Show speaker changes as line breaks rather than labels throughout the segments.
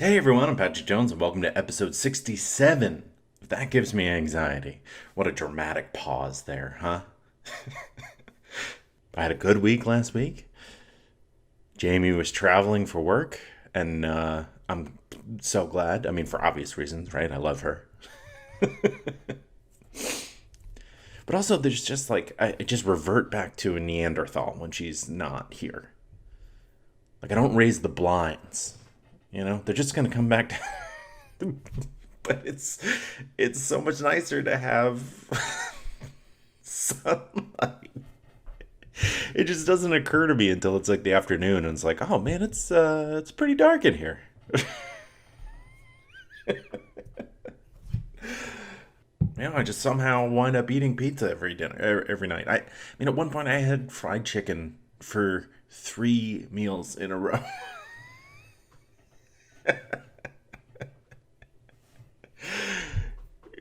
Hey everyone, I'm Patrick Jones and welcome to episode 67. That gives me anxiety. What a dramatic pause there, huh? I had a good week last week. Jamie was traveling for work, and I'm so glad. I mean, for obvious reasons, right? I love her. But also, there's just like, I just revert back to a Neanderthal when she's not here. Like, I don't raise the blinds. They're just going to come back to. But it's so much nicer to have sunlight. It just doesn't occur to me until it's like the afternoon, and it's like, oh man, it's pretty dark in here. I just somehow wind up eating pizza every night. I mean, at one point I had fried chicken for 3 meals in a row.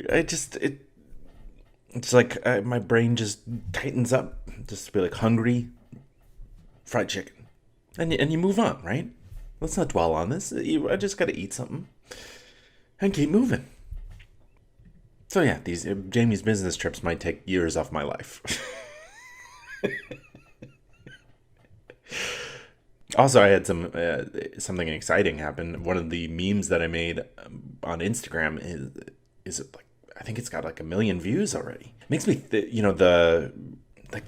I just it It's like my brain just tightens up, just to be like hungry, fried chicken, and you move on, right? Let's not dwell on this. I just got to eat something and keep moving. So yeah, these Jamie's business trips might take years off my life. Also, I had something exciting happen. One of the memes that I made on Instagram is like, I think it's got like 1 million views already. It makes me the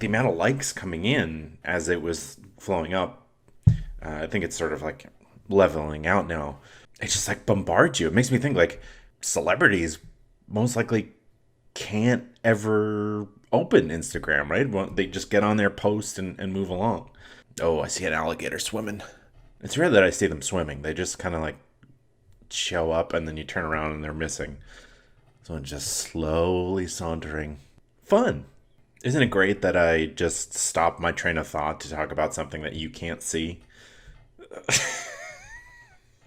amount of likes coming in as it was flowing up. I think it's sort of like leveling out now. It just like bombards you. It makes me think like celebrities most likely can't ever open Instagram, right? Well, they just get on their post and move along. Oh, I see an alligator swimming. It's rare that I see them swimming. They just kind of like show up and then you turn around and they're missing. So I'm just slowly sauntering. Fun. Isn't it great that I just stopped my train of thought to talk about something that you can't see?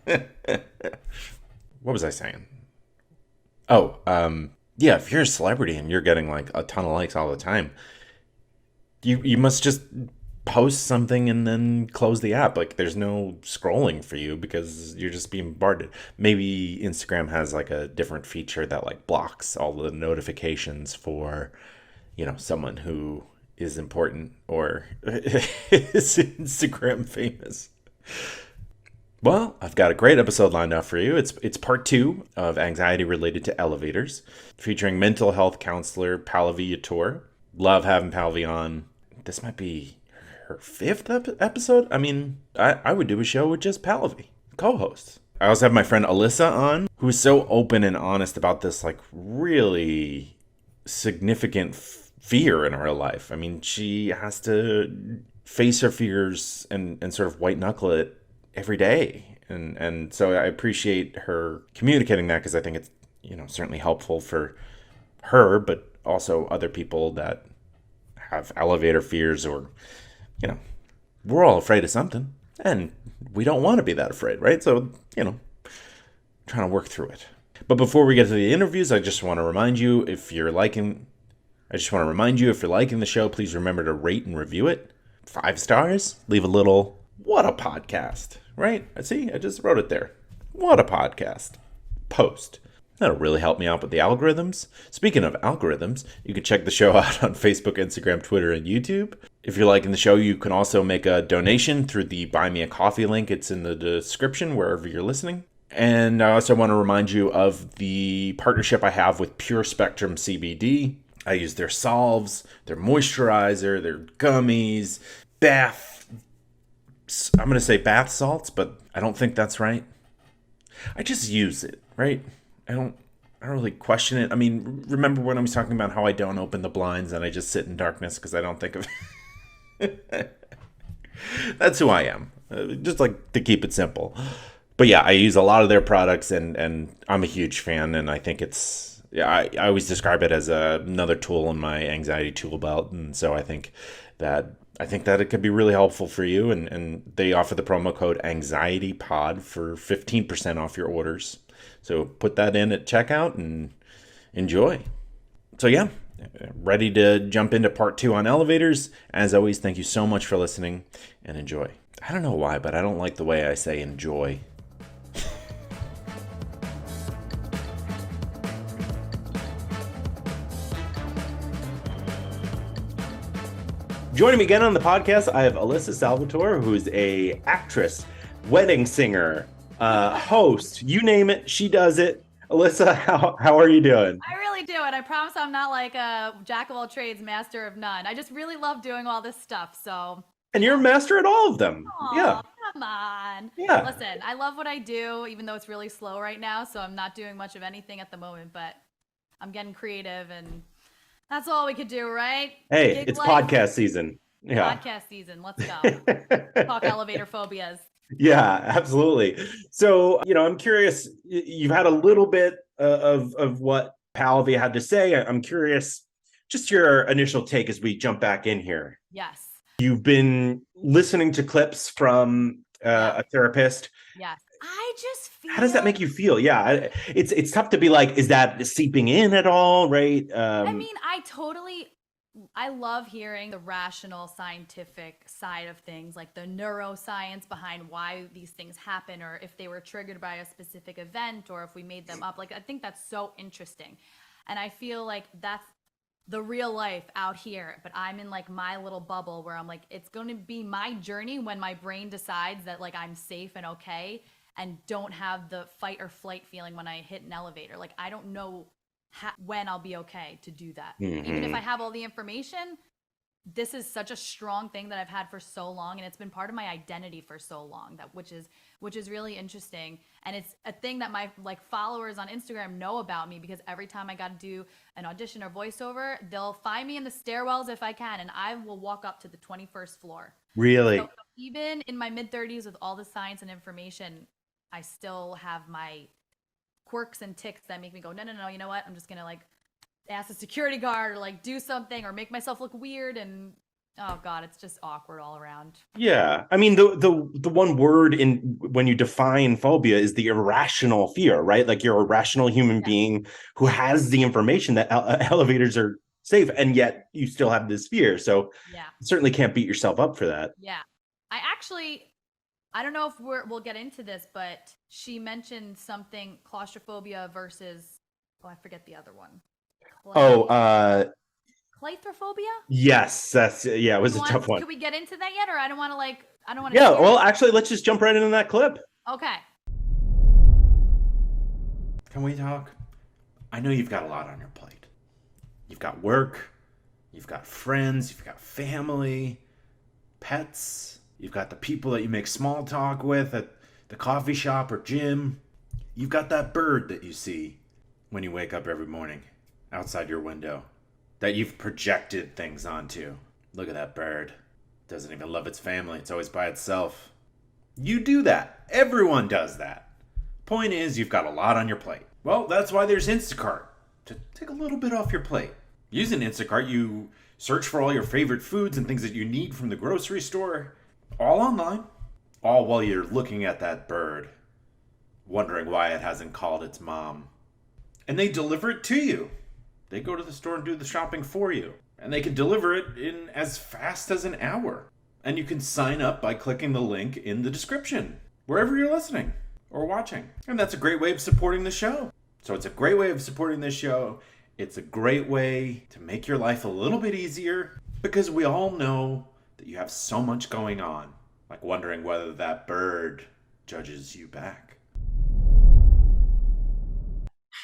What was I saying? Oh, yeah, if you're a celebrity and you're getting like a ton of likes all the time, you must just post something and then close the app. Like there's no scrolling for you because you're just being bombarded. Maybe Instagram has like a different feature that like blocks all the notifications for, someone who is important or is Instagram famous. Well, I've got a great episode lined up for you. It's part 2 of anxiety related to elevators, featuring mental health counselor Pallavi Yetur. Love having Pallavi on. This might be her 5th episode. I mean, I would do a show with just Pallavi, co-hosts. I also have my friend Alissa on, who is so open and honest about this, like, really significant fear in her life. I mean, she has to face her fears and sort of white knuckle it every day. And so I appreciate her communicating that because I think it's, certainly helpful for her, but also other people that have elevator fears or, we're all afraid of something and we don't want to be that afraid, right? So, trying to work through it. But before we get to the interviews, I just want to remind you if you're liking the show, please remember to rate and review it. 5 stars, leave a little, what a podcast, right? See, I just wrote it there. What a podcast. Post. That'll really help me out with the algorithms. Speaking of algorithms, you can check the show out on Facebook, Instagram, Twitter, and YouTube. If you're liking the show, you can also make a donation through the Buy Me a Coffee link. It's in the description wherever you're listening. And I also want to remind you of the partnership I have with Pure Spectrum CBD. I use their salves, their moisturizer, their gummies, I'm going to say bath salts, but I don't think that's right. I just use it, right? I don't really question it. I mean, remember when I was talking about how I don't open the blinds and I just sit in darkness because I don't think of That's who I am. Just like to keep it simple. But yeah, I use a lot of their products and I'm a huge fan, and I think I always describe it as another tool in my anxiety tool belt, and so I think that it could be really helpful for you, and they offer the promo code AnxietyPod for 15% off your orders. So put that in at checkout and enjoy. So yeah, ready to jump into part 2 on elevators. As always, thank you so much for listening and enjoy. I don't know why, but I don't like the way I say enjoy. Joining me again on the podcast, I have Alissa Salvatore, who's a actress, wedding singer, host. You name it, she does it. Alissa, how are you doing?
I really do, and I promise I'm not like a jack of all trades, master of none. I just really love doing all this stuff. So,
And you're a
yeah.
master at all of them. Yeah,
Oh, come on.
yeah,
Listen, I love what I do, even though it's really slow right now. So I'm not doing much of anything at the moment, but I'm getting creative, and that's all we could do, right?
hey,
Gig
it's
life,
podcast season. Yeah.
podcast season. Let's go. Talk elevator phobias.
Yeah, absolutely. So, I'm curious. You've had a little bit of what Pallavi had to say. I'm curious, just your initial take as we jump back in here.
Yes.
You've been listening to clips from
Yeah.
a therapist.
Yes. I just
How does that
feel.
make you feel? Yeah, it's tough to be like, is that seeping in at all, right?
I mean, I love hearing the rational scientific side of things, like the neuroscience behind why these things happen, or if they were triggered by a specific event, or if we made them up. Like, I think that's so interesting. And I feel like that's the real life out here. But I'm in like my little bubble where I'm like, it's going to be my journey when my brain decides that like I'm safe and okay and don't have the fight or flight feeling when I hit an elevator. Like, I don't know when I'll be okay to do that. Even if I
Mhm.
have all the information, this is such a strong thing that I've had for so long, and it's been part of my identity for so long, that which is really interesting. And it's a thing that my like followers on Instagram know about me, because every time I got to do an audition or voiceover, they'll find me in the stairwells if I can, and I will walk up to the 21st floor. So
Really?
even in my mid 30s with all the science and information, I still have my quirks and ticks that make me go, no, no, no, you know what? I'm just gonna like ask a security guard or like do something or make myself look weird, and oh god, it's just awkward all around.
Yeah. I mean, the one word in when you define phobia is the irrational fear, right? Like you're a rational human
Yeah,
being who has the information that elevators are safe, and yet you still have this fear. So
yeah,
you certainly can't beat yourself up for that.
yeah. I actually, I don't know if we'll get into this, but she mentioned something claustrophobia versus, oh, I forget the other one.
Oh,
Clay Claustrophobia?
yes, that's yeah, it was
You
a
want
tough one.
could we get into that yet, or I don't want to like I don't want to
Yeah,
scare
well,
you.
actually, let's just jump right into that clip.
Okay.
Can we talk? I know you've got a lot on your plate. You've got work, you've got friends, you've got family, pets, you've got the people that you make small talk with at the coffee shop or gym. You've got that bird that you see when you wake up every morning outside your window that you've projected things onto. Look at that bird. Doesn't even love its family, it's always by itself. You do that. Everyone does that. Point is, you've got a lot on your plate. Well, that's why there's Instacart, to take a little bit off your plate. Using Instacart, you search for all your favorite foods and things that you need from the grocery store, all online, all while you're looking at that bird, wondering why it hasn't called its mom. And they deliver it to you. They go to the store and do the shopping for you. And they can deliver it in as fast as an hour. And you can sign up by clicking the link in the description, wherever you're listening or watching. And that's a great way of supporting the show. So it's a great way of supporting this show. It's a great way to make your life a little bit easier, because we all know that you have so much going on, like wondering whether that bird judges you back.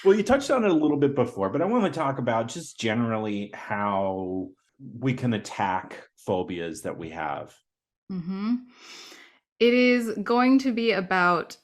Well, you touched on it a little bit before, but I want to talk about just generally how we can attack phobias that we have.
hmm It is going to be about,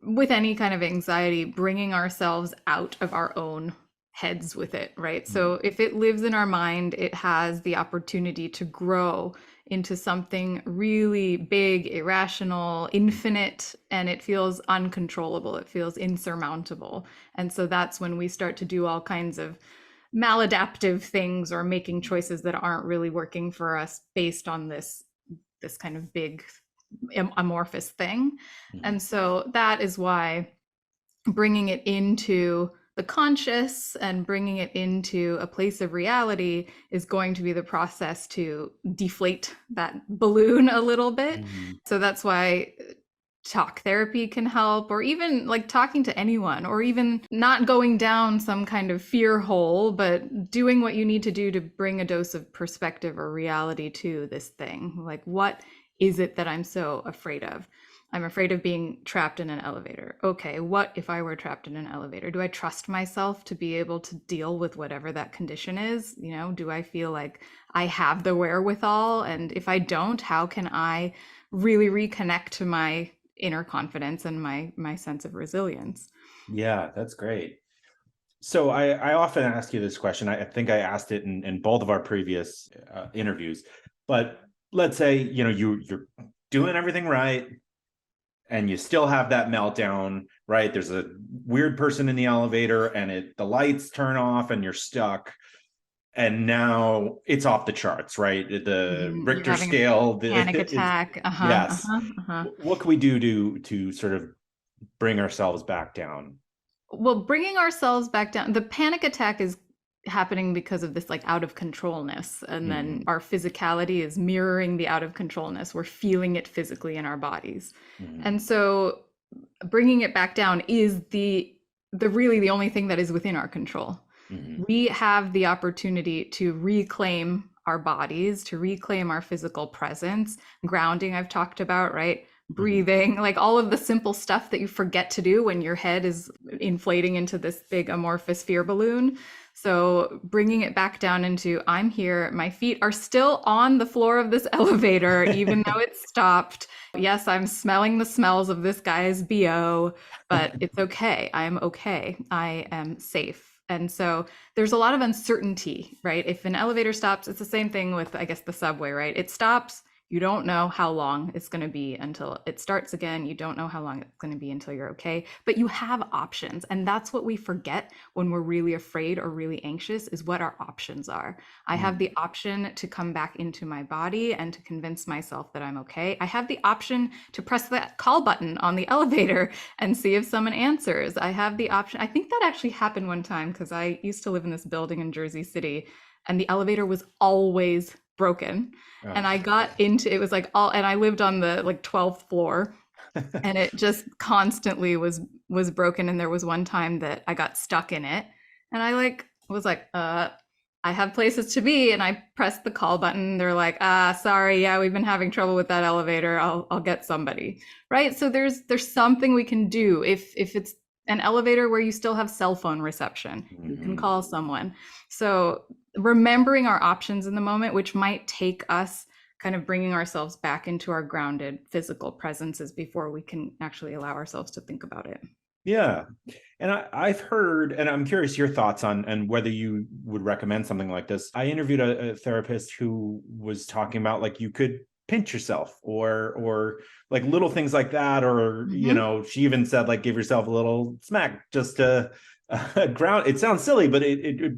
with any kind of anxiety, bringing ourselves out of our own heads with it, right? So if it lives in our mind, it has the opportunity to grow into something really big, irrational, infinite, and it feels uncontrollable. It feels insurmountable. And so that's when we start to do all kinds of maladaptive things or making choices that aren't really working for us based on this kind of big amorphous thing.
Mhm.
And so that is why bringing it into the conscious and bringing it into a place of reality is going to be the process to deflate that balloon a little bit.
Mhm.
So that's why talk therapy can help, or even like talking to anyone, or even not going down some kind of fear hole, but doing what you need to do to bring a dose of perspective or reality to this thing. Like, what is it that I'm so afraid of? I'm afraid of being trapped in an elevator. Okay, what if I were trapped in an elevator? Do I trust myself to be able to deal with whatever that condition is? You know, do I feel like I have the wherewithal? And if I don't, how can I really reconnect to my inner confidence and my sense of resilience?
Yeah, that's great. So I often ask you this question. I think I asked it in both of our previous interviews. But let's say, you're doing everything right and you still have that meltdown, right? There's a weird person in the elevator and the lights turn off and you're stuck. And now it's off the charts, right? The
You're
Richter
having a
scale,
panic
it's,
attack.
yes.
Uh-huh.
What can we do to sort of bring ourselves back down?
Well, bringing ourselves back down, the panic attack is happening because of this like out of controlness. And then
Mm-hmm.
our physicality is mirroring the out of controlness. We're feeling it physically in our bodies.
Mm-hmm.
And so bringing it back down is the really the only thing that is within our control.
Mm-hmm.
We have the opportunity to reclaim our bodies, to reclaim our physical presence. Grounding, I've talked about, right?
Mm-hmm.
Breathing, like all of the simple stuff that you forget to do when your head is inflating into this big amorphous fear balloon. So bringing it back down into, I'm here, my feet are still on the floor of this elevator, even though it's stopped. Yes, I'm smelling the smells of this guy's BO, but it's okay. I'm okay. I am safe. And so there's a lot of uncertainty, right? If an elevator stops, it's the same thing with, I guess, the subway, right? It stops. You don't know how long it's going to be until it starts again. You don't know how long it's going to be until you're okay, but you have options. And that's what we forget when we're really afraid or really anxious, is what our options are. I have the option to come back into my body and to convince myself that I'm okay. I have the option to press that call button on the elevator and see if someone answers. I have the option. I think that actually happened one time because I used to live in this building in Jersey City and the elevator was always broken. And I
Oh.
got into it was like all, and I lived on the like 12th floor, and it just constantly was broken. And there was one time that I got stuck in it, and I like was like, I have places to be, and I pressed the call button. They're like, sorry, yeah, we've been having trouble with that elevator. I'll get somebody, right? So there's something we can do if it's an elevator where you still have cell phone reception. You can
Mm-hmm.
call someone. So remembering our options in the moment, which might take us kind of bringing ourselves back into our grounded physical presences before we can actually allow ourselves to think about it.
Yeah. And I've heard, and I'm curious your thoughts on and whether you would recommend something like this. I interviewed a therapist who was talking about like you could pinch yourself or like little things like that. Or,
Mm-hmm.
she even said like give yourself a little smack just to ground. It sounds silly, but it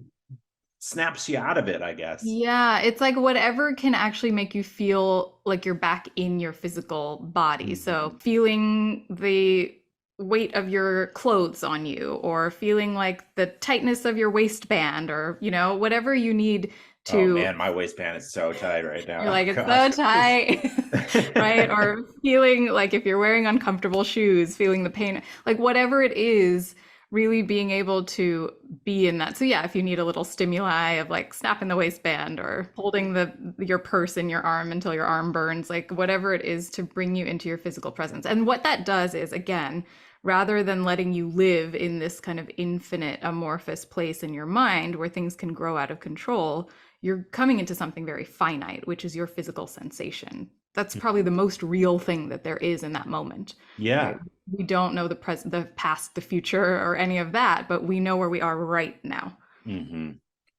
snaps you out of it, I guess.
Yeah, it's like whatever can actually make you feel like you're back in your physical body. So
Mm-hmm.
feeling the weight of your clothes on you, or feeling like the tightness of your waistband, or, whatever you need
Oh
to,
man, my waistband is so tight right
you're
now.
like,
Oh
it's so
gosh.
tight, right? Or feeling like if you're wearing uncomfortable shoes, feeling the pain, like whatever it is, really being able to be in that. So yeah, if you need a little stimuli of like snapping the waistband or holding your purse in your arm until your arm burns, like whatever it is to bring you into your physical presence. And what that does is, again, rather than letting you live in this kind of infinite amorphous place in your mind where things can grow out of control, you're coming into something very finite, which is your physical sensation. That's probably the most real thing that there is in that moment, right?
Yeah.
We don't know the present, the past, the future, or any of that, but we know where we are right now.
Hmm.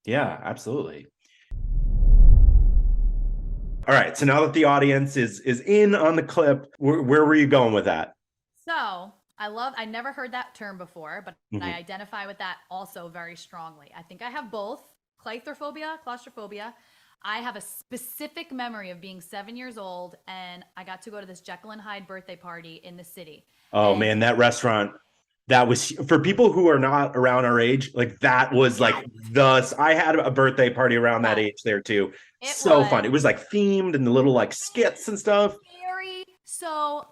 Yeah, absolutely. All right. So now that the audience is in on the clip, where were you going with that?
So I never heard that term before, but I
Hmm.
identify with that also very strongly. I think I have both claustrophobia. I have a specific memory of being 7 years old, and I got to go to this Jekyll and Hyde birthday party in the city.
Oh
And
man, that restaurant, that was for people who are not around our age, like that was like
yes,
I had a birthday party around that
yes,
age there too.
it
So
was
fun. It was like themed and the little like skits and stuff.
scary. So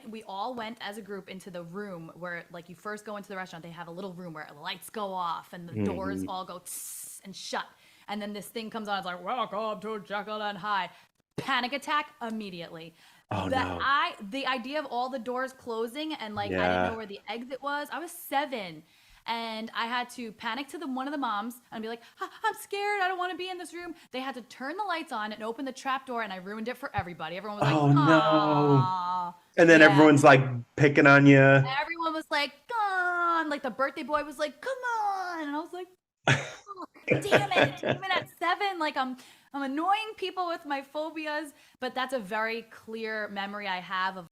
We all went as a group into the room where, like, you first go into the restaurant, they have a little room where the lights go off and the doors all go tss and shut. And then this thing comes on, it's like, welcome to Jekyll and Hyde. Panic attack immediately.
Oh no.
The idea of all the doors closing and like I didn't
Yeah.
know where the exit was. I was 7. And I had to panic to one of the moms and be like, I'm scared. I don't want to be in this room. They had to turn the lights on and open the trap door, and I ruined it for everybody. Everyone was like,
Oh no.
"Aw."
And then
Yeah.
everyone's like picking on you.
Everyone was like, "Gone." Like the birthday boy was like, "Come on." And I was like, oh, damn it. Even at 7, like I'm annoying people with my phobias, but that's a very clear memory I have of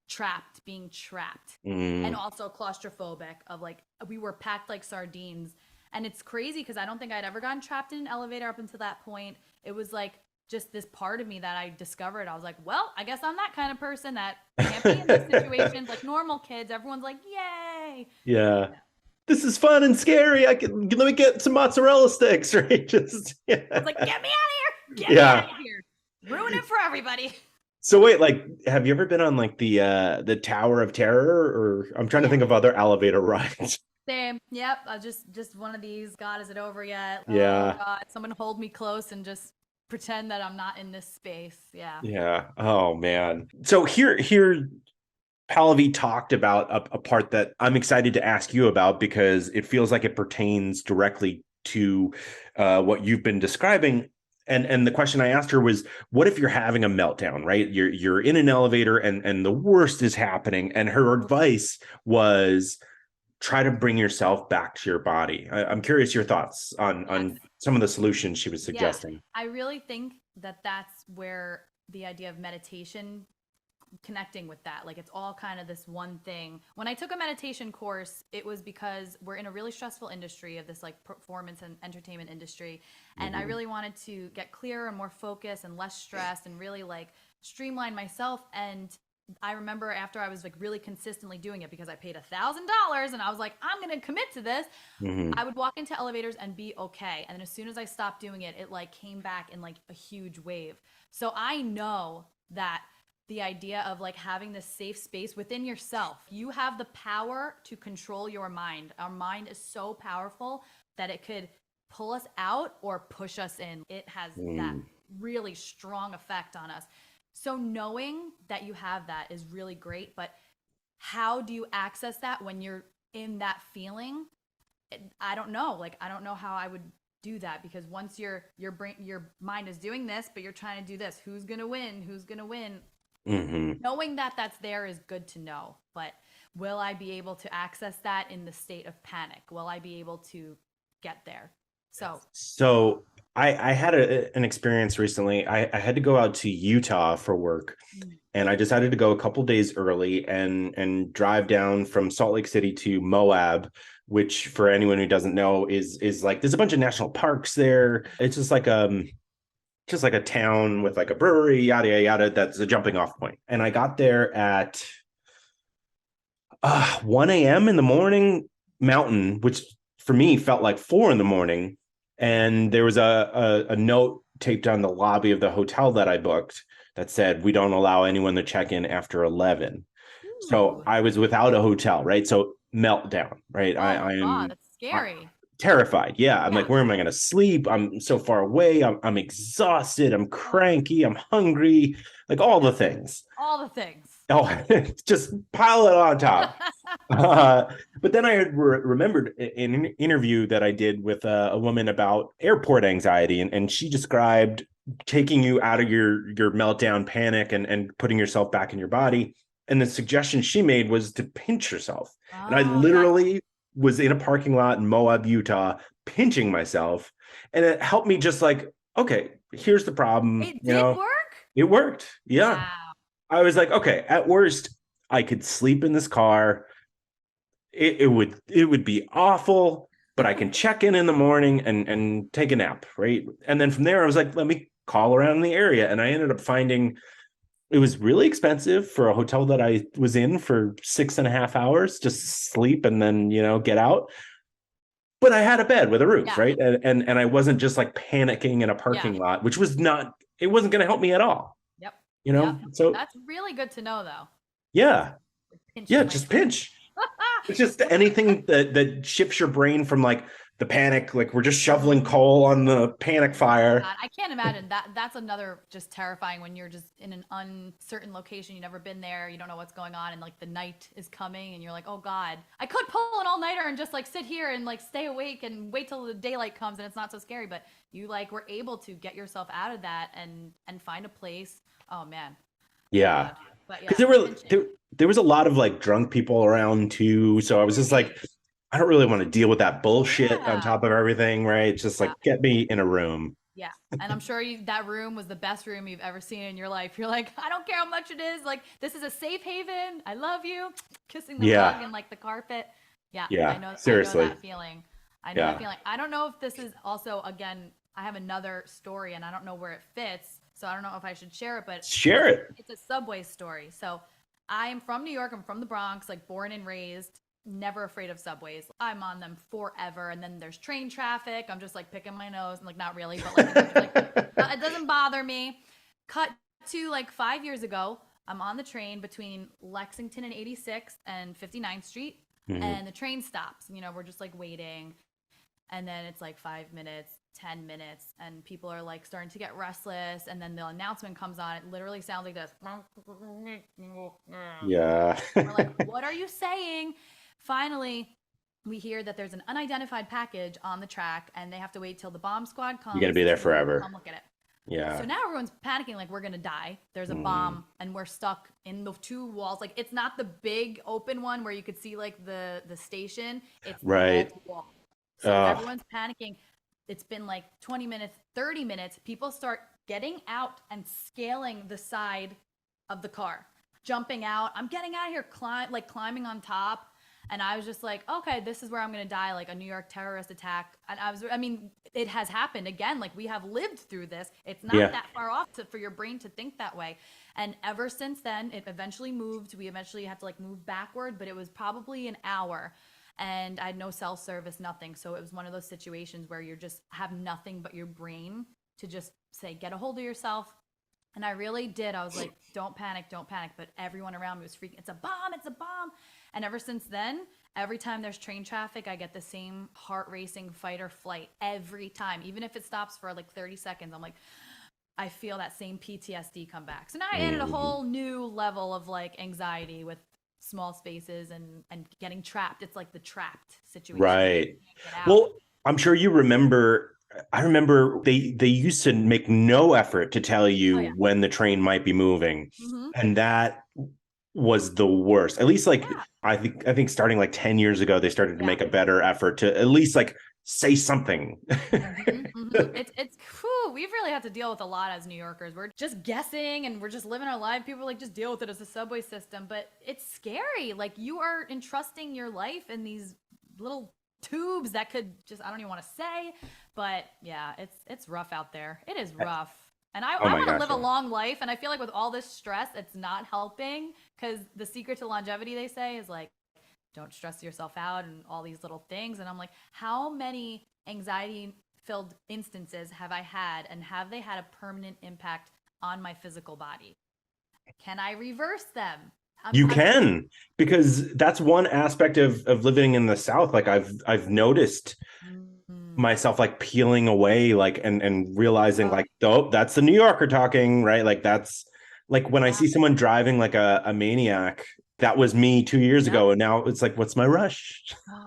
being trapped. And also claustrophobic of like, we were packed like sardines. And it's crazy because I don't think I'd ever gotten trapped in an elevator up until that point. It was like just this part of me that I discovered. I was like, well, I guess I'm that kind of person that can't be in these situations like normal kids. Everyone's like, yay.
Yeah. This is fun and scary. Let me get some mozzarella sticks, right? Just
I was like, get me out of here. Get me out of here. Ruin it for everybody.
So wait, like, have you ever been on like the Tower of Terror? Or I'm trying to think of other elevator rides.
Same. Yep. Just one of these. God, is it over yet?
Yeah.
Oh, God. Someone hold me close and just pretend that I'm not in this space. Yeah.
Yeah. Oh man. So here Pallavi talked about a part that I'm excited to ask you about because it feels like it pertains directly to what you've been describing. And the question I asked her was, what if you're having a meltdown, right? You're in an elevator and the worst is happening. And her advice was try to bring yourself back to your body. I'm curious your thoughts on some of the solutions she was suggesting.
Yeah, I really think that that's where the idea of meditation, connecting with that, like it's all kind of this one thing. When I took a meditation course, it was because we're in a really stressful industry of this like performance and entertainment industry, and I really wanted to get clearer and more focused and less stressed and really like streamline myself. And I remember after I was like really consistently doing it because I paid $1,000 and I was like, I'm going to commit to this. I would walk into elevators and be okay. And then as soon as I stopped doing it, it like came back in like a huge wave. So I know that the idea of like having this safe space within yourself, you have the power to control your mind. Our mind is so powerful that it could pull us out or push us in. It has that really strong effect on us. So knowing that you have that is really great, but how do you access that when you're in that feeling? I don't know. Like, I don't know how I would do that, because once your mind is doing this, but you're trying to do this, who's going to win? Who's going to win? Knowing that that's there is good to know, but will I be able to access that in the state of panic? Will I be able to get there? So
I had an experience recently. I had to go out to Utah for work, and I decided to go a couple days early and drive down from Salt Lake City to Moab, which for anyone who doesn't know is like there's a bunch of national parks there. It's just like a town with like a brewery, yada yada yada. That's a jumping off point. And I got there at 1 a.m. in the morning Mountain, which for me felt like 4 in the morning. And there was a note taped on the lobby of the hotel that I booked that said, we don't allow anyone to check in after 11. So I was without a hotel, right? So meltdown, right? I am
that's scary.
Terrified. Yeah. I'm like, where am I going to sleep? I'm so far away. I'm exhausted. I'm cranky. I'm hungry. Like all the things.
All the things.
Oh, just pile it on top. But then I remembered an interview that I did with a woman about airport anxiety, and she described taking you out of your meltdown panic and putting yourself back in your body. And the suggestion she made was to pinch yourself. And I literally was in a parking lot in Moab, Utah, pinching myself. And it helped me just like, okay, here's the problem.
It did work?
It worked. Yeah.
Wow.
I was like, okay, at worst, I could sleep in this car. It would be awful, but I can check in the morning and take a nap, right? And then from there, I was like, let me call around the area. And I ended up finding it was really expensive for a hotel that I was in for 6.5 hours, just sleep and then, get out. But I had a bed with a roof, right? And I wasn't just like panicking in a parking lot, which was it wasn't going to help me at all.
Yep.
So
that's really good to know though.
Yeah. Yeah,
pinching
just
myself.
pinch. It's just anything that shifts your brain from like the panic, like we're just shoveling coal on the panic
Oh my
fire.
God, I can't imagine that. That's another just terrifying when you're just in an uncertain location. You've never been there. You don't know what's going on, and like the night is coming, and you're like, "Oh God, I could pull an all nighter and just like sit here and like stay awake and wait till the daylight comes, and it's not so scary." But you like were able to get yourself out of that and find a place. Oh man, thank
Yeah.
God. But
Because
yeah, pinching.
there was a lot of like drunk people around too. So I was just
Really?
like, I don't really want to deal with that bullshit on
Yeah.
top of everything, right? It's just
Yeah.
like get me in a room.
Yeah. And I'm sure that room was the best room you've ever seen in your life. You're like, I don't care how much it is. Like, this is a safe haven. I love you. Kissing the rug
Yeah.
and like the carpet. Yeah,
Yeah.
I know
Seriously.
that feeling. I know that
Yeah.
feeling. I don't know if this is also again, I have another story and I don't know where it fits. So I don't know if I should share it, but
Share it.
it's a subway story. So I'm from New York. I'm from the Bronx, like born and raised. Never afraid of subways. I'm on them forever. And then there's train traffic. I'm just like picking my nose and like not really, but like, it doesn't bother me. Cut to like 5 years ago. I'm on the train between Lexington and 86th and 59th Street.
Mhm.
And the train stops. You know, we're just like waiting. And then it's like 5 minutes, 10 minutes, and people are like starting to get restless. And then the announcement comes on. It literally sounds like this.
Yeah.
We're like, what are you saying? Finally, we hear that there's an unidentified package on the track and they have to wait till the bomb squad
You got to
comes
be there
to
forever.
come look at it. So
Yeah.
now everyone's panicking like we're gonna die. There's a
Mm.
bomb and we're stuck in the two walls. Like it's not the big open one where you could see like the station. It's wall
Right.
to wall. So
Oh,
everyone's panicking. It's been like 20 minutes, 30 minutes. People start getting out and scaling the side of the car, jumping out. I'm getting out of here, climbing on top. And I was just like, okay, this is where I'm gonna die, like a New York terrorist attack. And I mean, it has happened again. Like we have lived through this. It's not
yeah.
that far off for your brain to think that way. And ever since then, it eventually moved. We eventually had to like move backward, but it was probably an hour. And I had no cell service, nothing. So it was one of those situations where you just have nothing but your brain to just say, get a hold of yourself, and I really did. I was like, don't panic, don't panic. But everyone around me was freaking, it's a bomb, it's a bomb. And ever since then, every time there's train traffic, I get the same heart racing fight or flight every time. Even if it stops for like 30 seconds, I'm like, I feel that same PTSD come back. So now I added a
Mhm.
whole new level of like anxiety with small spaces and getting trapped. It's like the trapped situation where you
Right.
can't get out.
Well, I'm sure you remember. I remember they used to make no effort to tell
Oh
you
yeah.
when the train might be moving,
Mm-hmm.
and that was the worst. At least like
Yeah.
I think starting like 10 years ago, they started to
Yeah.
make a better effort to at least like say something.
It's whew, we've really had to deal with a lot as New Yorkers. We're just guessing and we're just living our life. People are like just deal with it as a subway system, but it's scary. Like you are entrusting your life in these little tubes that could just I don't even want to say, but yeah, it's rough out there. It is rough. And
Oh
I
my
want to
gosh.
live a long life, and I feel like with all this stress, it's not helping because the secret to longevity, they say, is like don't stress yourself out and all these little things. And I'm like, how many anxiety filled instances have I had and have they had a permanent impact on my physical body? Can I reverse them?
You
I'm
can, because that's one aspect of living in the South. Like I've noticed
mm,
myself like peeling away, like and realizing
uh,
like, oh, that's the New Yorker talking, right? Like that's like when I
yeah,
see someone driving like a maniac, that was me 2 years
yep.
ago, and now it's like, what's my rush?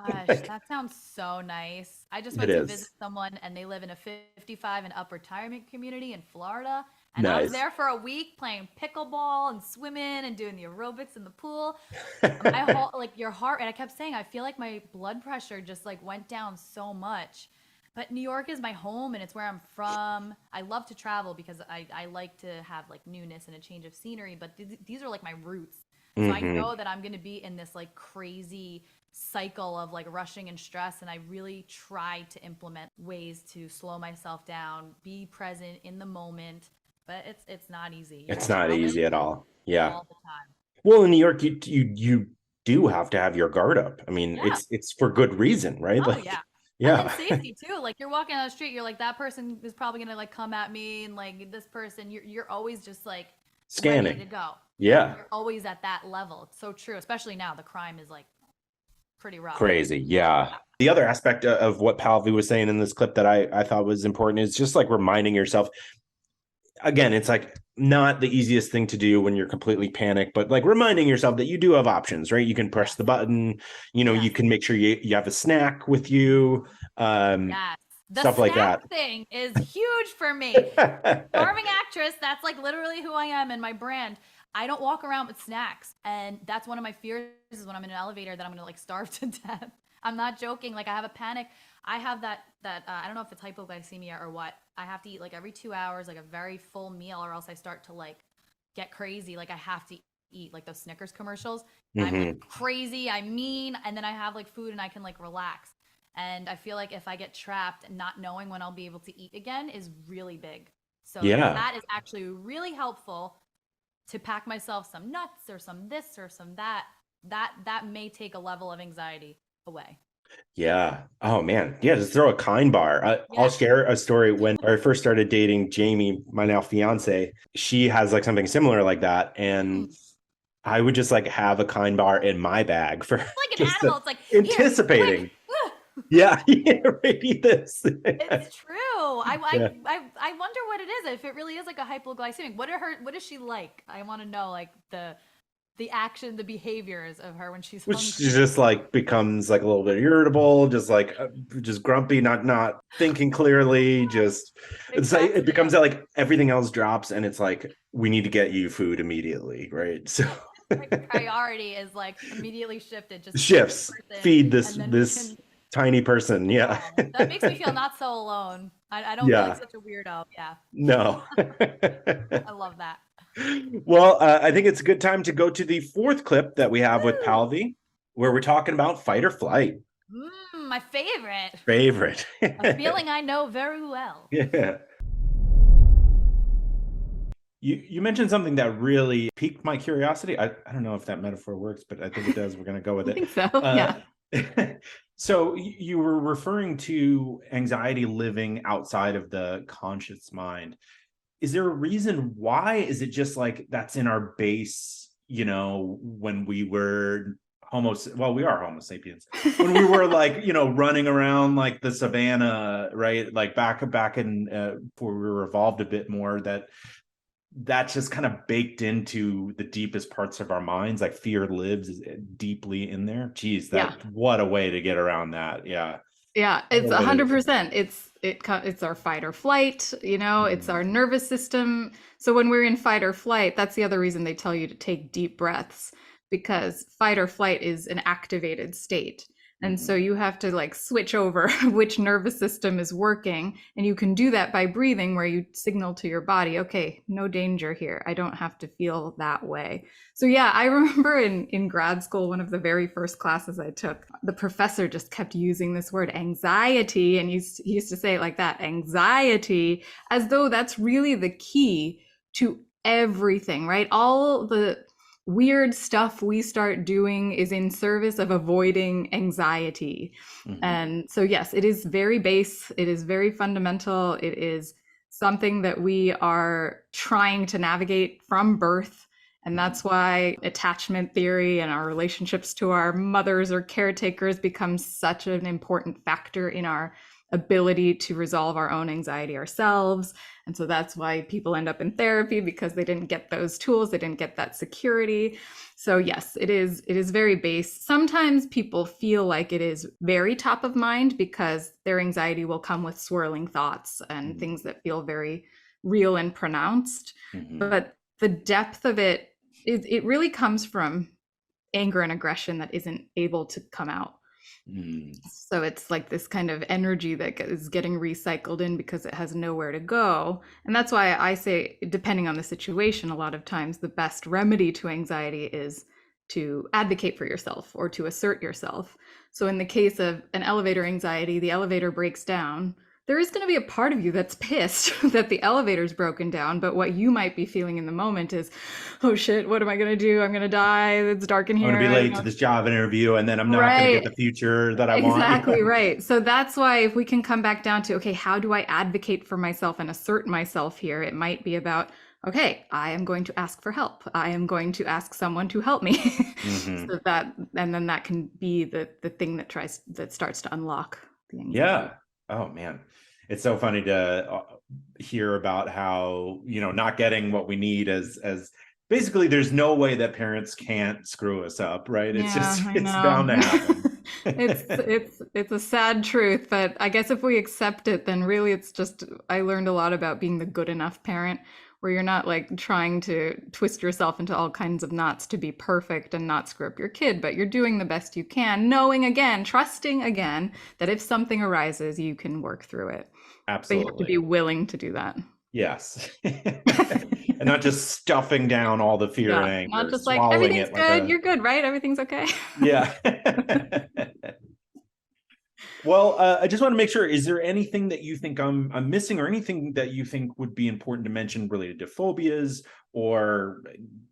Gosh,
Like
that sounds so nice. I just
it
went to visit
is
someone and they live in a 55 and up retirement community in Florida. And I was
nice.
there for a week playing pickleball and swimming and doing the aerobics in the pool. My whole like your heart, and I kept saying I feel like my blood pressure just like went down so much. But New York is my home and it's where I'm from. I love to travel because I like to have like newness and a change of scenery, but these are like my roots. So I
Hmm.
know that I'm going to be in this like crazy cycle of like rushing and stress, and I really try to implement ways to slow myself down, be present in the moment, but it's not easy. You're
It's not
challenged
easy at all. Yeah.
all the time.
Well, in New York, you do have to have your guard up. I mean,
Yeah.
it's for good reason, right?
Oh
Like,
yeah. And then
yeah.
safety too. Like you're walking down the street, you're like that person is probably gonna like come at me, and like this person, you're always just like ready
Scanning.
to go.
Yeah.
You're always at that level. It's so true, especially now. The crime is like pretty rough.
Crazy. Yeah. The other aspect of what Pallavi was saying in this clip that I thought was important is just like reminding yourself. Again, it's like not the easiest thing to do when you're completely panicked, but like reminding yourself that you do have options, right? You can press the button, you
Yes.
can make sure you have a snack with you,
Yes. The
stuff like
snack
that.
thing is huge for me. Starving actress, that's like literally who I am and my brand. I don't walk around with snacks. And that's one of my fears is when I'm in an elevator that I'm going to like starve to death. I'm not joking. Like I have a panic. I have that I don't know if it's hypoglycemia or what. I have to eat like every 2 hours, like a very full meal, or else I start to like get crazy. Like I have to eat like those Snickers commercials. I'm like crazy. I'm mean. And then I have like food and I can like relax. And I feel like if I get trapped and not knowing when I'll be able to eat again is really big. So
Yeah.
that is actually really helpful to pack myself some nuts or some this or some that. That may take a level of anxiety away.
Yeah. Oh man. Yeah. Just throw a kind bar. I'll
Yeah.
share a story when I first started dating Jamie, my now fiance. She has like something similar like that, and I would just like have a kind bar in my bag for
Like an
just
animal. It's like, here,
anticipating.
quick.
Yeah. Yeah. Right. Eat this.
It's true.
Yeah.
I wonder what it is. If it really is like a hypoglycemic, what is she like? I want to know like the action, the behaviors of her when she's
Which
hungry.
just like becomes like a little bit irritable, just grumpy, not thinking clearly. Just it's like it becomes that like everything else drops, and it's like we need to get you food immediately, right? So
Like priority is like immediately shifted. Just feed this
shifts,
person,
feed this
and then we
this
can.
tiny person. Yeah,
That makes me feel not so alone. I don't feel like
yeah,
such a weirdo. Yeah,
no.
I love that.
Well, I think it's a good time to go to the fourth clip that we have with
Woo!
Palvi, where we're talking about fight or flight.
My favorite.
Favorite.
A feeling I know very well.
Yeah. You mentioned something that really piqued my curiosity. I don't know if that metaphor works, but I think it does. We're going to go with
I
it.
think so. Yeah.
So you were referring to anxiety living outside of the conscious mind. Is there a reason why? Is it just like that's in our base, when we were we are Homo sapiens. When we were like, running around like the savannah, right? Like back in before we were evolved a bit more, that's just kind of baked into the deepest parts of our minds. Like fear lives deeply in there. Geez,
Yeah.
what a way to get around that. Yeah.
Yeah, it's 100%. It's our fight or flight, it's our nervous system. So when we're in fight or flight, that's the other reason they tell you to take deep breaths, because fight or flight is an activated state. And so you have to like switch over which nervous system is working. And you can do that by breathing, where you signal to your body, okay, no danger here. I don't have to feel that way. So yeah, I remember in grad school, one of the very first classes I took, the professor just kept using this word anxiety. And he used to say it like that, anxiety, as though that's really the key to everything, right? All the weird stuff we start doing is in service of avoiding anxiety. And so yes, it is very base, it is very fundamental, it is something that we are trying to navigate from birth. And that's why attachment theory and our relationships to our mothers or caretakers becomes such an important factor in our ability to resolve our own anxiety ourselves. And so that's why people end up in therapy, because they didn't get those tools, they didn't get that security. So yes, it is very base. Sometimes people feel like it is very top of mind because their anxiety will come with swirling thoughts and things that feel very real and pronounced. But the depth of it really comes from anger and aggression that isn't able to come out. So it's like this kind of energy that is getting recycled in because it has nowhere to go. And that's why I say, depending on the situation, a lot of times the best remedy to anxiety is to advocate for yourself or to assert yourself. So in the case of an elevator anxiety, the elevator breaks down. There is going to be a part of you that's pissed that the elevator's broken down, but what you might be feeling in the moment is, oh shit, what am I going to do? I'm going to die. It's dark in here.
I'm going to be late to this job interview, and then I'm not going to get the future that I want.
Exactly right. So that's why if we can come back down to, okay, how do I advocate for myself and assert myself here? It might be about okay, I am going to ask for help. I am going to ask someone to help me.
Hmm.
So that, and then that can be the thing that starts to unlock the anxiety.
Yeah. Oh man. It's so funny to hear about how, not getting what we need as basically there's no way that parents can't screw us up, right? It's
Yeah,
just
I
it's
know.
bound to happen.
It's a sad truth, but I guess if we accept it, then really it's just I learned a lot about being the good enough parent, where you're not like trying to twist yourself into all kinds of knots to be perfect and not screw up your kid, but you're doing the best you can, knowing again, trusting again that if something arises, you can work through it. But you have to be
Absolutely.
willing to do that.
Yes. And not just stuffing down all the fear
Yeah,
and
not
anger,
just like
swallowing
everything's
it like
good,
a,
you're good, right? Everything's okay.
yeah. Well, I just want to make sure, is there anything that you think I'm missing, or anything that you think would be important to mention related to phobias, or,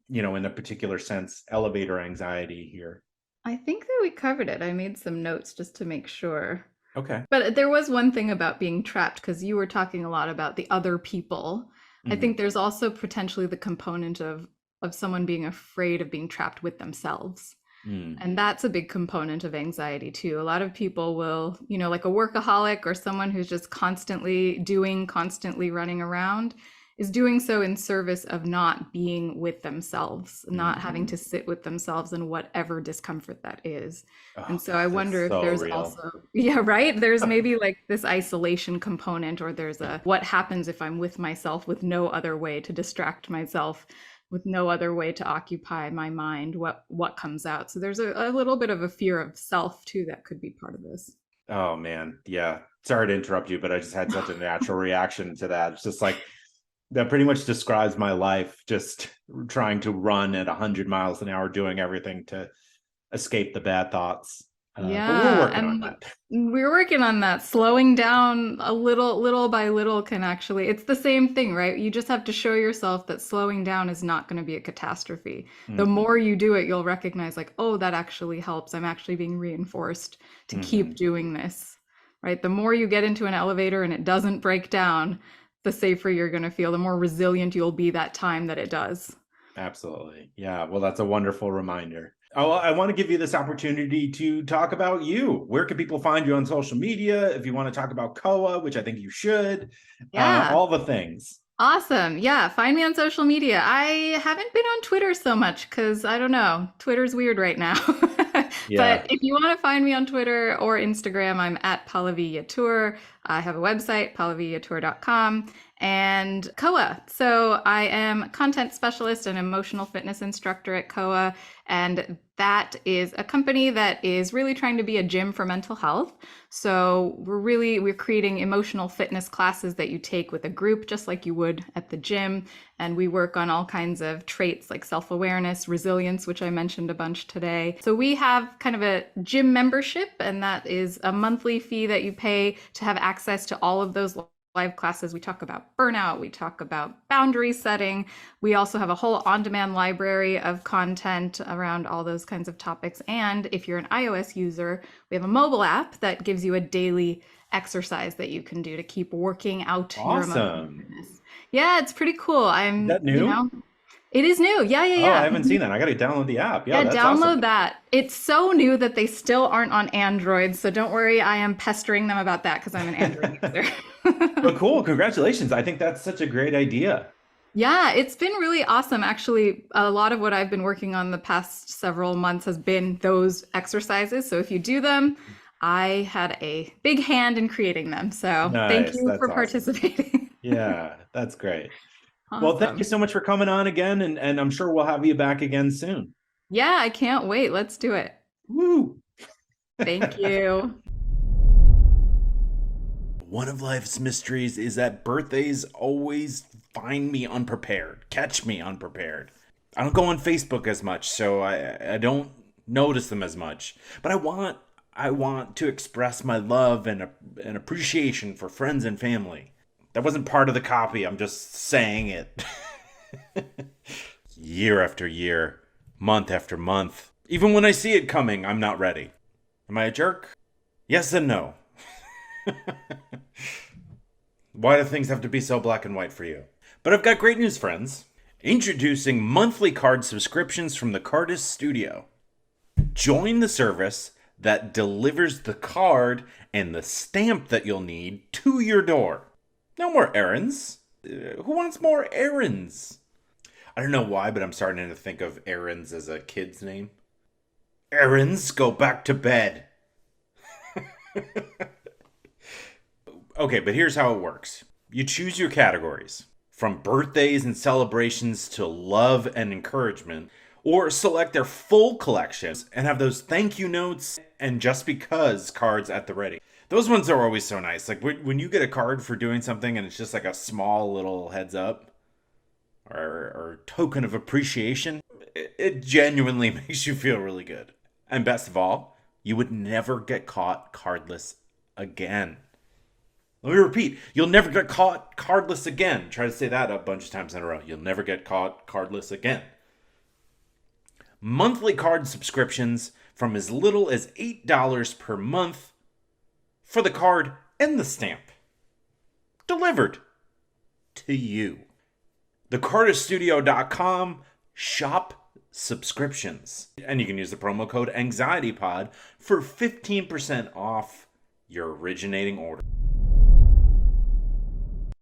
in a particular sense, elevator anxiety here?
I think that we covered it. I made some notes just to make sure.
Okay.
But there was one thing about being trapped, because you were talking a lot about the other people. I think
Hmm.
there's also potentially the component of someone being afraid of being trapped with themselves.
Mm.
And that's a big component of anxiety too. A lot of people will, like a workaholic or someone who's just constantly doing, constantly running around, is doing so in service of not being with themselves, not having
Hmm.
to sit with themselves and whatever discomfort that is. And
Oh
so I
God,
wonder
it's
if
so
there's
real.
also, yeah, right? There's maybe like this isolation component, or there's a what happens if I'm with myself with no other way to distract myself, with no other way to occupy my mind, what comes out. So there's a little bit of a fear of self too that could be part of this.
Oh man, yeah. Sorry to interrupt you, but I just had such a natural reaction to that. It's just like that pretty much describes my life, just trying to run at 100 miles an hour, doing everything to escape the bad thoughts. But we're
Yeah,
working on
and
that.
we're working on that. Slowing down a little by little can actually, it's the same thing, right? You just have to show yourself that slowing down is not going to be a catastrophe. The more
Hmm.
you do it, you'll recognize, like, oh, that actually helps. I'm actually being reinforced to keep
Hmm.
doing this, right? The more you get into an elevator and it doesn't break down, the safer you're going to feel, the more resilient you'll be that time that it does.
Absolutely. Yeah. Well, that's a wonderful reminder. Oh, I want to give you this opportunity to talk about you. Where can people find you on social media? If you want to talk about Koa, which I think you should,
Yeah.
all the things.
Awesome. Yeah, find me on social media. I haven't been on Twitter so much because I don't know, Twitter's weird right now. But
Yeah.
if you want to find me on Twitter or Instagram, I'm at Pallavi Yetur. I have a website, pallaviyetur.com, and Koa. So I am content specialist and emotional fitness instructor at Koa, and that is a company that is really trying to be a gym for mental health. So we're creating emotional fitness classes that you take with a group, just like you would at the gym. And we work on all kinds of traits like self-awareness, resilience, which I mentioned a bunch today. So we have kind of a gym membership, and that is a monthly fee that you pay to have access to all of those live classes. We talk about burnout, we talk about boundary setting. We also have a whole on-demand library of content around all those kinds of topics. And if you're an iOS user, we have a mobile app that gives you a daily exercise that you can do to keep working out your emotional
Awesome.
fitness. Yeah, it's pretty cool.
Is that new?
It is new. Yeah, yeah,
Oh, I
yeah.
haven't seen that. I got to download the app. Yeah,
Yeah,
that's awesome.
download that. It's so new that they still aren't on Android, so don't worry, I am pestering them about that because I'm an Android user.
But cool. Congratulations. I think that's such a great idea.
Yeah, it's been really awesome. Actually, a lot of what I've been working on the past several months has been those exercises. So if you do them, I had a big hand in creating them. So thank
Nice.
you
That's
for
awesome.
participating.
Yeah, that's great. Well, thank you
Awesome.
so much for coming on again, and I'm sure we'll have you back again soon.
Yeah, I can't wait. Let's do it.
Woo!
Thank you.
One of life's mysteries is that birthdays always find me unprepared, catch me unprepared. I don't go on Facebook as much, so I don't notice them as much. But I want to express my love and appreciation for friends and family. That wasn't part of the copy. I'm just saying it. Year after year, month after month. Even when I see it coming, I'm not ready. Am I a jerk? Yes and no. Why do things have to be so black and white for you? But I've got great news, friends. Introducing monthly card subscriptions from the Cardist Studio. Join the service that delivers the card and the stamp that you'll need to your door. No more errands. Who wants more errands? I don't know why, but I'm starting to think of errands as a kid's name. Errands, go back to bed. Okay, but here's how it works. You choose your categories, from birthdays and celebrations to love and encouragement, or select their full collections and have those thank you notes and just because cards at the ready. Those ones are always so nice. Like when you get a card for doing something and it's just like a small little heads up or token of appreciation, it genuinely makes you feel really good. And best of all, you would never get caught cardless again. Let me repeat, you'll never get caught cardless again. Try to say that a bunch of times in a row. You'll never get caught cardless again. Monthly card subscriptions from as little as $8 per month for the card and the stamp. Delivered to you. TheCardistStudio.com shop subscriptions. And you can use the promo code AnxietyPod for 15% off your originating order.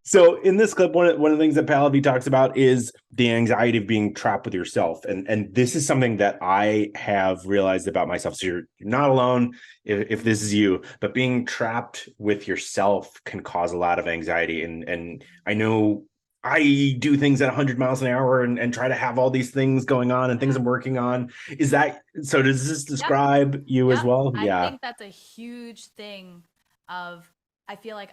So in this clip, one of the things that Pallavi talks about is the anxiety of being trapped with yourself. And this is something that I have realized about myself. So you're not alone if this is you, but being trapped with yourself can cause a lot of anxiety. And I know I do things at 100 miles an hour and try to have all these things going on and things I'm working on. Is that, so does this describe you as well?
I think that's a huge thing of, I feel like,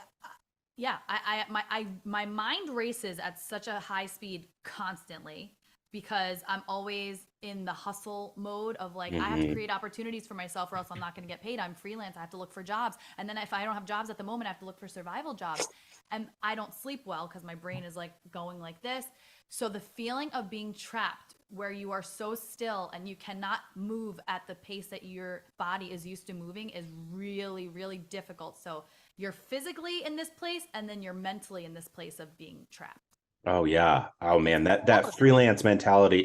my mind races at such a high speed constantly because I'm always in the hustle mode of like, I have to create opportunities for myself or else I'm not going to get paid. I'm freelance. I have to look for jobs. And then if I don't have jobs at the moment, I have to look for survival jobs. And I don't sleep well because my brain is like going like this. So the feeling of being trapped where you are so still and you cannot move at the pace that your body is used to moving is really, really difficult. So you're physically in this place and then you're mentally in this place of being trapped.
Oh yeah. Oh man, that freelance mentality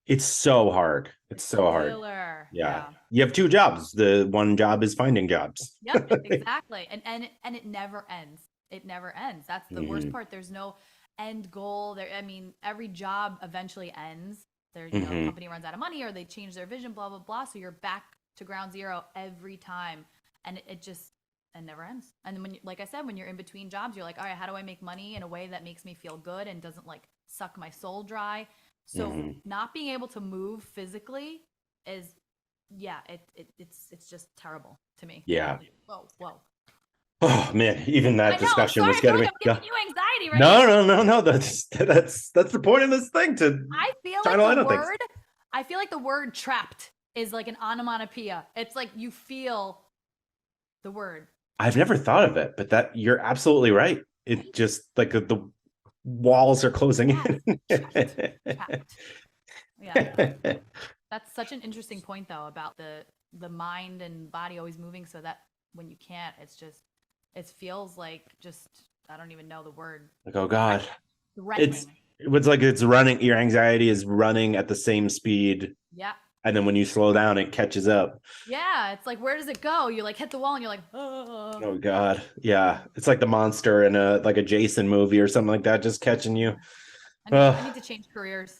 it's so hard. It's so hard. Yeah. You have two jobs. The one job is finding jobs.
Yep, exactly. And it never ends. It never ends. That's the worst part. There's no end goal there. I mean, every job eventually ends. The company runs out of money or they change their vision, blah, blah, blah. So you're back to ground zero every time. And it just never ends. And then like I said, when you're in between jobs, you're like, all right, how do I make money in a way that makes me feel good and doesn't like suck my soul dry? So not being able to move physically is, it's just terrible to me.
Yeah.
Whoa.
Oh man, even that discussion was getting me.
I'm giving you anxiety right
No. That's the point of this thing to.
I feel like the word trapped is like an onomatopoeia. It's like you feel the word.
I've never thought of it, but that you're absolutely right. It just like the walls are closing in.
Trapped. Yeah. That's such an interesting point though about the mind and body always moving so that when you can't, it feels like just, I don't even know the word.
Like, oh God.
Threatening.
It's like it's running, your anxiety is running at the same speed.
Yeah.
And then when you slow down, it catches up.
Yeah, it's like, where does it go? You like hit the wall and you're like, oh
God. Yeah. It's like the monster in a Jason movie or something like that, just catching you.
I need to change careers.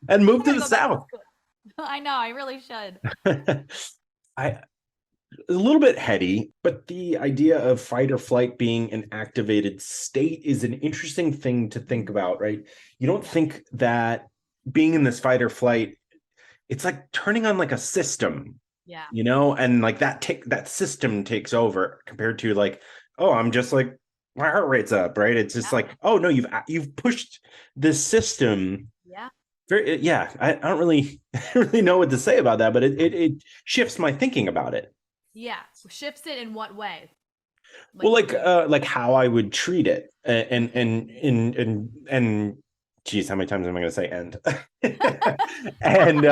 And move to the South.
I know, I really should.
A little bit heady, but the idea of fight or flight being an activated state is an interesting thing to think about, right? You don't think that being in this fight or flight, it's like turning on like a system, and like that system takes over compared to like, oh, I'm just like, my heart rate's up, right? It's just like, oh no, you've pushed this system. I don't really know what to say about that, but it shifts my thinking about it.
Yeah, shifts it in what way?
Like how I would treat it, and geez, how many times am I going to say end? And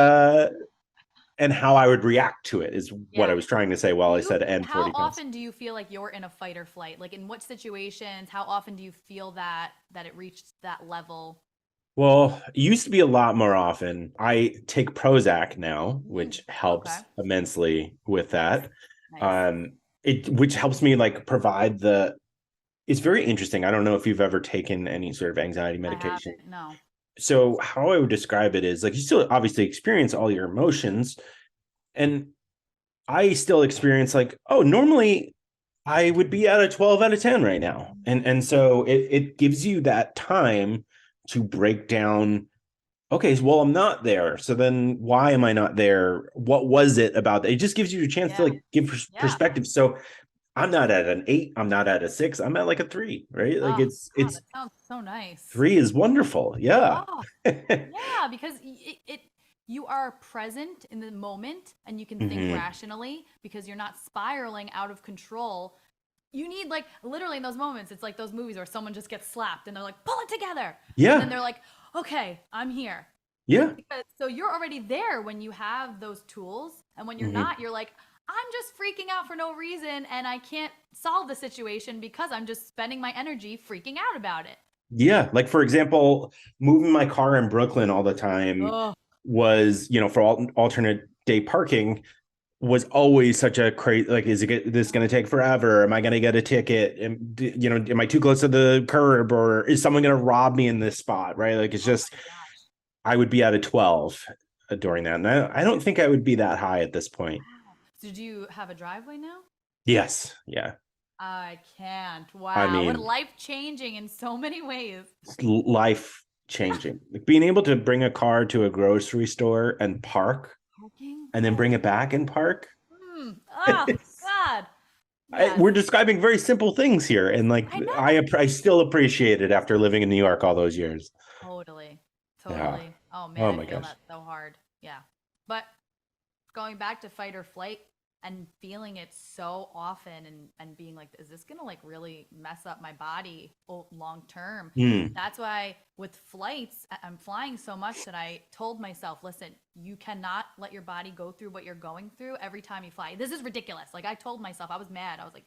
and how I would react to it is what I
Yeah.
was trying to say while I said and
How
40 pounds.
often do you feel like you're in a fight or flight? Like in what situations? How often do you feel that it reached that level?
Well, it used to be a lot more often. I take Prozac now,
Mm,
which
okay.
helps immensely with
Nice.
that.
Nice.
Um, it which helps me like provide the. It's very interesting. I don't know if you've ever taken any sort of anxiety
I
medication.
haven't. No.
So how I would describe it is like you still obviously experience all your emotions, and I still experience like, oh, normally I would be at a 12 out of 10 right now. And so it gives you that time to break down, okay, well, I'm not there. So then why am I not there? What was it about that? It just gives you a chance to
Yeah.
like give
Yeah.
perspective. So I'm not at an 8, I'm not at a 6, I'm at like a 3, right? Like
Oh God,
it's
that sounds so nice.
3 is wonderful. Yeah.
Oh, yeah, because you are present in the moment and you can think
Hmm.
rationally because you're not spiraling out of control. You need like literally in those moments, it's like those movies where someone just gets slapped and they're like, pull it together. And then
Yeah.
they're like, okay, I'm here.
Yeah.
Because so you're already there when you have those tools. And when you're
Hmm.
not, you're like, I'm just freaking out for no reason and I can't solve the situation because I'm just spending my energy freaking out about it.
Yeah, like for example, moving my car in Brooklyn all the time
Oh,
was, for alternate day parking was always such a crazy, like, this going to take forever? Am I going to get a ticket? Am I too close to the curb, or is someone going to rob me in this spot? Right? Like, it's
oh
just,
my gosh.
I would be at a 12 during that. And I don't think I would be that high at this point.
Wow. So do you have a driveway now?
Yes. Yeah.
I can't.
I
Wow. What
mean,
life changing in so many ways.
it's life changing. Like being able to bring a car to a grocery store and park
Parking?
and then
Oh,
bring it back and park.
hmm. Oh, God. Yes.
We're describing very simple things here, and like
I know.
I still appreciate it after living in New York all those years.
Totally.
Yeah.
Totally. Oh, man.
Oh
I
my
feel
gosh.
that so hard. Yeah. But going back to fight or flight and feeling it so often and being like, is this gonna like really mess up my body long term?
Mm.
That's why with flights, I'm flying so much that I told myself, listen, you cannot let your body go through what you're going through every time you fly. This is ridiculous. Like I told myself, I was mad. I was like,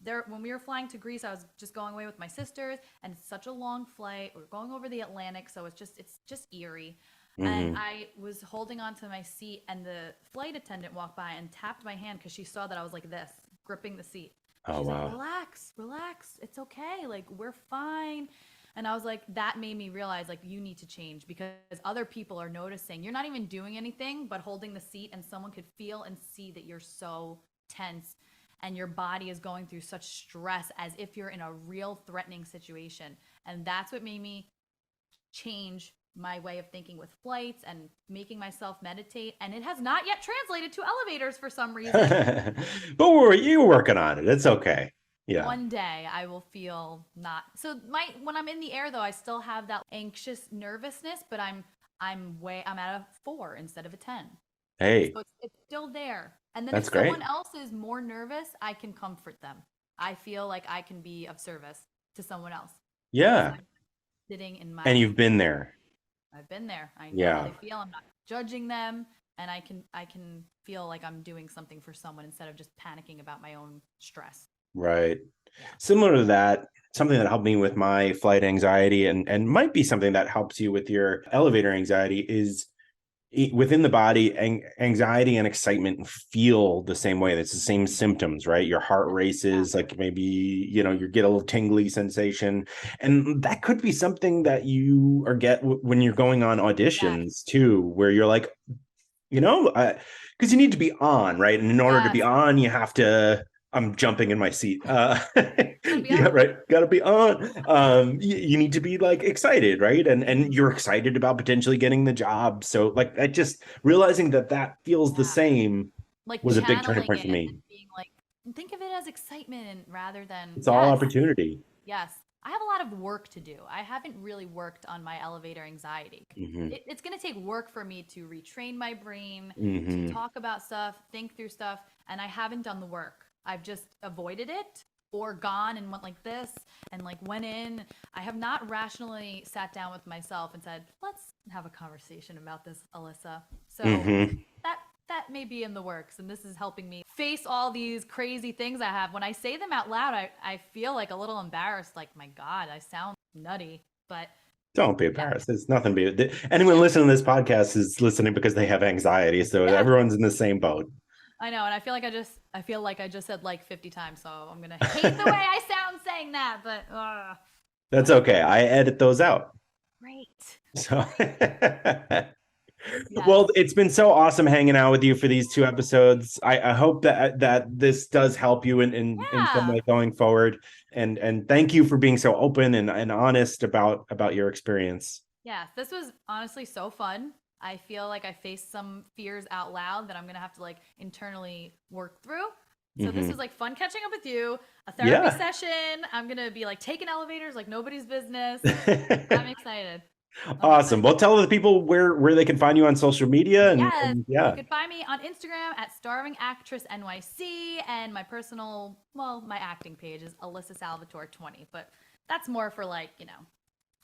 there when we were flying to Greece, I was just going away with my sisters, and it's such a long flight. We're going over the Atlantic, so it's just eerie. And
Hmm.
I was holding onto my seat, and the flight attendant walked by and tapped my hand because she saw that I was like this, gripping the seat.
Oh
She's like,
wow.
relax, relax. It's okay. Like, we're fine. And I was like, that made me realize, like, you need to change because other people are noticing. You're not even doing anything but holding the seat, and someone could feel and see that you're so tense and your body is going through such stress as if you're in a real threatening situation. And that's what made me change my way of thinking with flights and making myself meditate. And it has not yet translated to elevators for some reason.
But you're working on it. It's okay. Yeah.
One day I will feel not so my when I'm in the air though, I still have that anxious nervousness, but I'm at a 4 instead of a 10.
Hey,
So it's still there. And then if
that's
someone
great.
else is more nervous, I can comfort them. I feel like I can be of service to someone else because
Yeah.
I'm sitting in
And
my
you've been there.
I've been there. I know how
Yeah.
they feel. I'm not judging them, and I can feel like I'm doing something for someone instead of just panicking about my own stress.
Right.
Yeah.
Similar to that, something that helped me with my flight anxiety and might be something that helps you with your elevator anxiety is within the body, anxiety and excitement feel the same way. That's the same symptoms, right? Your heart
Yeah.
races, like maybe, you get a little tingly sensation. And that could be something that you or get when you're going on
Yes.
auditions too, where you're like, because you need to be on, right? And in order to be
Yes.
on, you have to. I'm jumping in my seat.
Gotta be
Yeah,
on.
right. Got to be on. You need to be like excited, right? And
Mhm.
you're excited about potentially getting the job. So like, I just realizing that feels the
Yeah.
same
Like
was a big turning
channeling
point for
it
me.
and being like, think of it as excitement rather than,
It's all
yes,
opportunity.
yes. I have a lot of work to do. I haven't really worked on my elevator anxiety.
Hmm.
It's going to take work for me to retrain my brain, to
Hmm.
talk about stuff, think through stuff, and I haven't done the work. I've just avoided it or gone and went like this and like went in. I have not rationally sat down with myself and said, "Let's have a conversation about this, Alyssa." So
Hmm.
that that may be in the works, and this is helping me face all these crazy things I have. When I say them out loud, I feel like a little embarrassed, like, my God, I sound nutty, but
Don't be embarrassed. It's nothing to be. Anyone listening to this podcast is listening because they have anxiety. So everyone's in the same boat.
I know, and I feel like I just said like 50 times, so I'm gonna hate the way I sound saying that, but
That's okay. I edit those out.
great.
So
Yes.
well, it's been so awesome hanging out with you for these 2 episodes. I hope that this does help you in some way going forward. And thank you for being so open and honest about your experience.
Yes, this was honestly so fun. I feel like I faced some fears out loud that I'm gonna have to like internally work through. So this was like fun catching up with you, a therapy session. I'm gonna be like taking elevators like nobody's business. I'm excited.
Awesome. Well, tell the people where they can find you on social media.
You can find me on Instagram at Starving Actress NYC, and my my acting page is Alissa Salvatore 20. But that's more for like,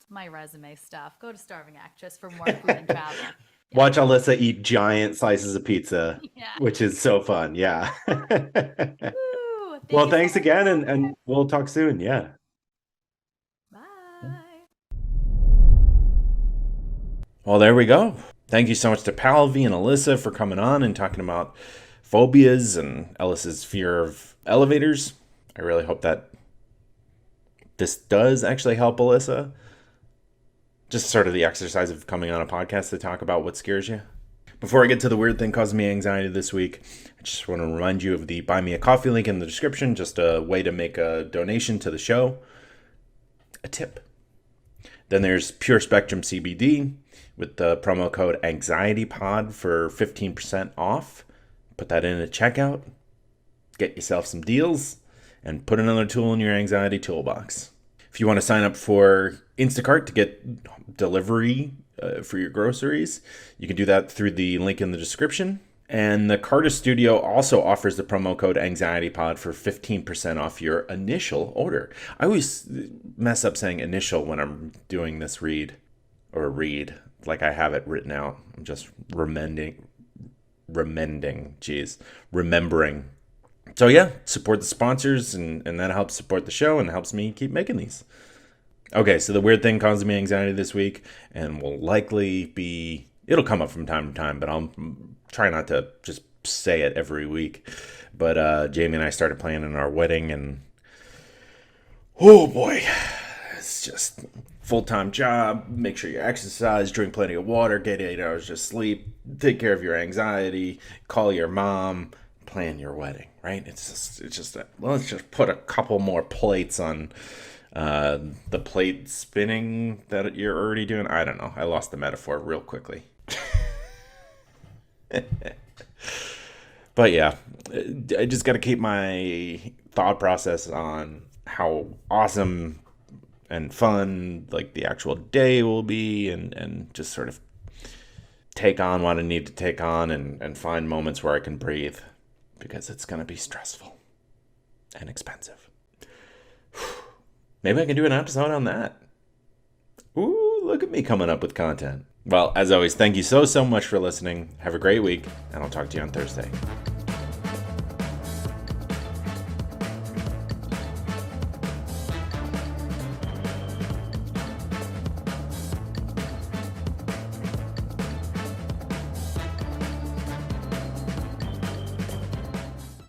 my resume stuff. Go to Starving Actress for more food and travel. Yeah.
Watch Alissa eat giant slices of pizza, which is so fun. Yeah. Well, thanks again, and we'll talk soon. Yeah.
Bye.
Well, there we go. Thank you so much to Pallavi and Alissa for coming on and talking about phobias and Elissa's fear of elevators. I really hope that this does actually help Alissa. Just sort of the exercise of coming on a podcast to talk about what scares you. Before I get to the weird thing causing me anxiety this week, I just want to remind you of the Buy Me a Coffee link in the description, just a way to make a donation to the show. A tip. Then there's Pure Spectrum CBD with the promo code AnxietyPod for 15% off. Put that in at checkout. Get yourself some deals and put another tool in your anxiety toolbox. If you want to sign up for Instacart to get delivery for your groceries, you can do that through the link in the description. And the Cardist Studio also offers the promo code AnxietyPod for 15% off your initial order. I always mess up saying initial when I'm doing this read, like I have it written out. I'm just remembering. So yeah, support the sponsors, and that helps support the show and helps me keep making these. Okay, so the weird thing causing me anxiety this week, and will likely be, it'll come up from time to time, but I'll try not to just say it every week. But Jamie and I started planning our wedding, and oh boy, it's just full-time job. Make sure you exercise, drink plenty of water, get 8 hours of sleep, take care of your anxiety, call your mom, plan your wedding, right? It's just let's just put a couple more plates on the plate spinning that you're already doing. I don't know. I lost the metaphor real quickly. But yeah, I just got to keep my thought process on how awesome and fun like the actual day will be, and just sort of take on what I need to take on, and find moments where I can breathe, because it's going to be stressful and expensive. Maybe I can do an episode on that. Ooh, look at me coming up with content. Well, as always, thank you so much for listening. Have a great week, and I'll talk to you on Thursday.